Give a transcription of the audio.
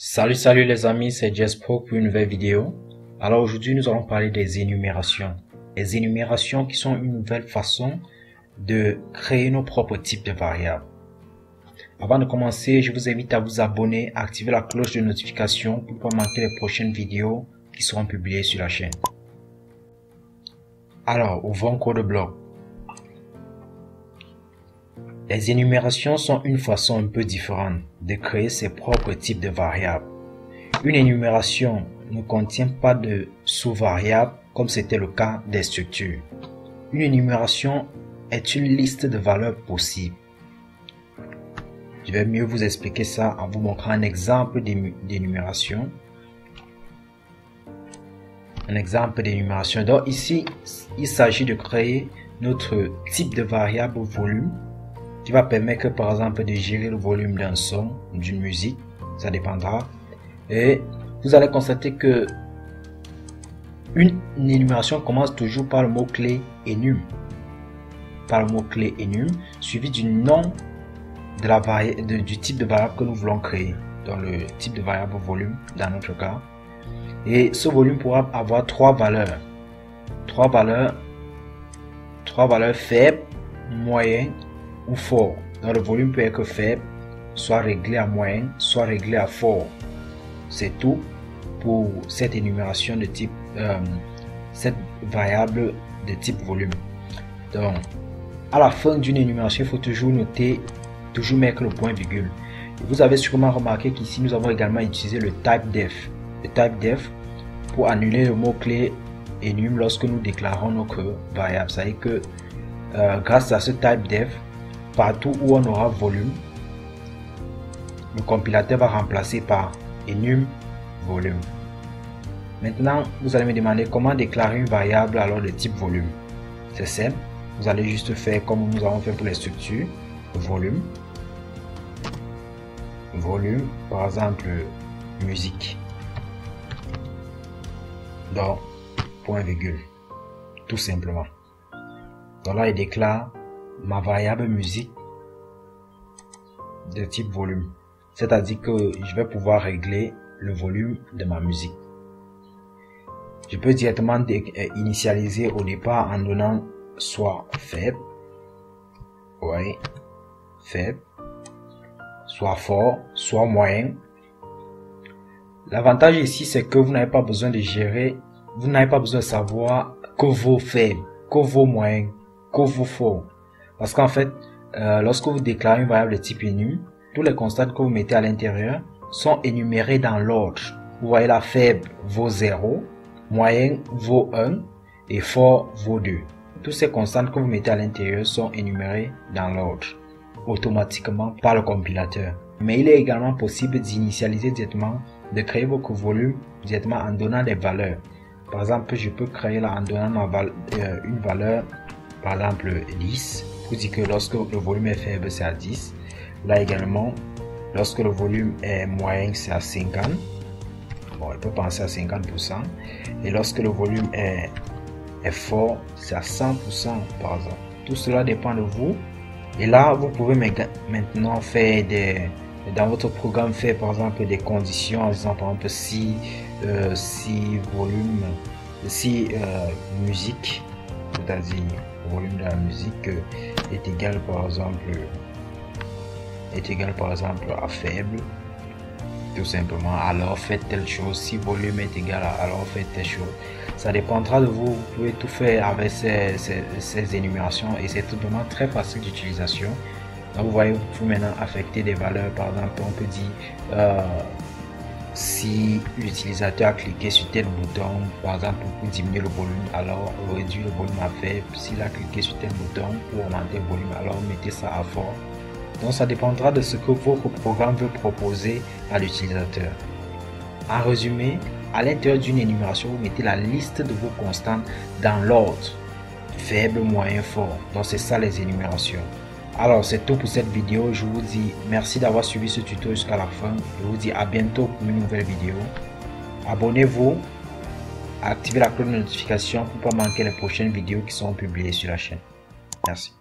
Salut les amis, c'est Jespo pour une nouvelle vidéo. Alors aujourd'hui nous allons parler des énumérations. Les énumérations qui sont une nouvelle façon de créer nos propres types de variables. Avant de commencer, je vous invite à vous abonner, à activer la cloche de notification pour ne pas manquer les prochaines vidéos qui seront publiées sur la chaîne. Alors, ouvrons code bloc. Les énumérations sont une façon un peu différente de créer ses propres types de variables. Une énumération ne contient pas de sous-variables comme c'était le cas des structures. Une énumération est une liste de valeurs possibles. Je vais mieux vous expliquer ça en vous montrant un exemple d'énumération. Un exemple d'énumération. Donc ici, il s'agit de créer notre type de variable volume qui va permettre par exemple de gérer le volume d'un son, d'une musique, ça dépendra. Et vous allez constater que une énumération commence toujours par le mot-clé enum. Par le mot-clé enum, suivi du nom de du type de variable que nous voulons créer. Donc le type de variable volume dans notre cas. Et ce volume pourra avoir trois valeurs. Trois valeurs faibles, moyennes ou fort. Donc le volume peut être faible, soit réglé à moyen, soit réglé à fort. C'est tout pour cette énumération de type, cette variable de type volume. Donc, à la fin d'une énumération, il faut toujours noter, toujours mettre le point virgule. Et vous avez sûrement remarqué qu'ici, nous avons également utilisé le type def. Le type def pour annuler le mot-clé enum lorsque nous déclarons notre variable. Ça veut dire que grâce à ce type def, partout où on aura volume, le compilateur va remplacer par enum volume. Maintenant, vous allez me demander comment déclarer une variable alors de type volume. C'est simple, vous allez juste faire comme nous avons fait pour les structures. Volume, par exemple musique. Donc, point virgule, tout simplement. Donc là, il déclare ma variable musique de type volume. C'est-à-dire que je vais pouvoir régler le volume de ma musique. Je peux directement initialiser au départ en donnant soit faible, faible, soit fort, soit moyen. L'avantage ici, c'est que vous n'avez pas besoin de gérer, vous n'avez pas besoin de savoir que vaut faible, que vaut moyen, que vaut fort. Parce qu'en fait, lorsque vous déclarez une variable de type enum, tous les constantes que vous mettez à l'intérieur sont énumérés dans l'ordre. Vous voyez, la faible vaut 0, moyen vaut 1 et fort vaut 2. Toutes ces constantes que vous mettez à l'intérieur sont énumérées dans l'ordre, automatiquement par le compilateur. Mais il est également possible d'initialiser directement, de créer votre volume directement en donnant des valeurs. Par exemple, je peux créer là en donnant une valeur, par exemple 10, pour dire que lorsque le volume est faible, c'est à 10. Là également, lorsque le volume est moyen, c'est à 50. Bon, il peut penser à 50%. Et lorsque le volume est fort, c'est à 100% par exemple. Tout cela dépend de vous. Et là, vous pouvez maintenant faire dans votre programme, faire par exemple des conditions en disant par exemple si musique, c'est-à-dire le volume de la musique est égal par exemple à faible, tout simplement, alors faites telle chose. Si volume est égal à, alors faites telle chose. Ça dépendra de vous. Vous pouvez tout faire avec ces énumérations et c'est tout vraiment très facile d'utilisation. Donc vous voyez, vous pouvez maintenant affecter des valeurs. Par exemple, on peut dire si l'utilisateur a cliqué sur tel bouton, par exemple pour diminuer le volume, alors réduire le volume à faible. S'il a cliqué sur tel bouton pour augmenter le volume, alors mettez ça à fort. Donc ça dépendra de ce que votre programme veut proposer à l'utilisateur. En résumé, à l'intérieur d'une énumération, vous mettez la liste de vos constantes dans l'ordre faible, moyen, fort. Donc c'est ça les énumérations. Alors c'est tout pour cette vidéo. Je vous dis merci d'avoir suivi ce tuto jusqu'à la fin. Je vous dis à bientôt pour une nouvelle vidéo. Abonnez-vous, activez la cloche de notification pour ne pas manquer les prochaines vidéos qui seront publiées sur la chaîne. Merci.